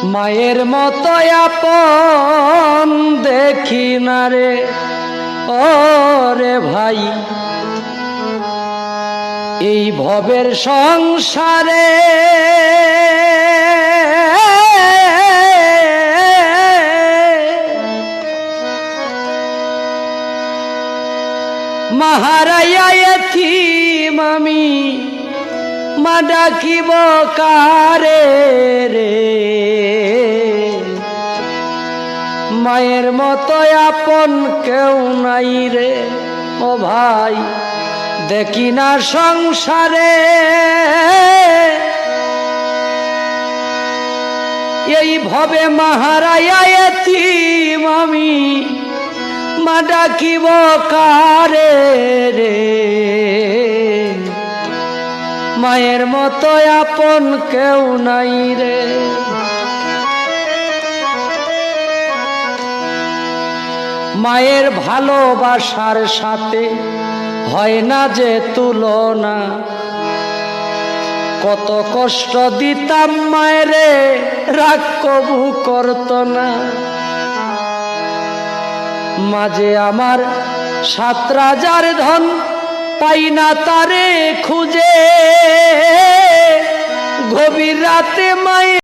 মায়ের মতো আপন দেখি না রে ওরে ভাই, এই ভবের সংসারে মাহারাইয়া এতিম আমি মা ডাকিব কারে রে। মায়ের মতো আপন কেউ নাই রে ও ভাই, দেখি না সংসারে। এই ভবে মাহারাইয়া এতিম আমি মা ডাকিব কারে রে। মায়ের মতো আপন কেউ নাই রে। মায়ের ভালোবাসার সাথে হয় না যে তুলনা, কত কষ্ট দিতাম মায়েরে রাগ কবু করত না। মাঝে আমার 7 রাজার ধন পাই না তারে খুঁজে, গভীর রাতে মায়ে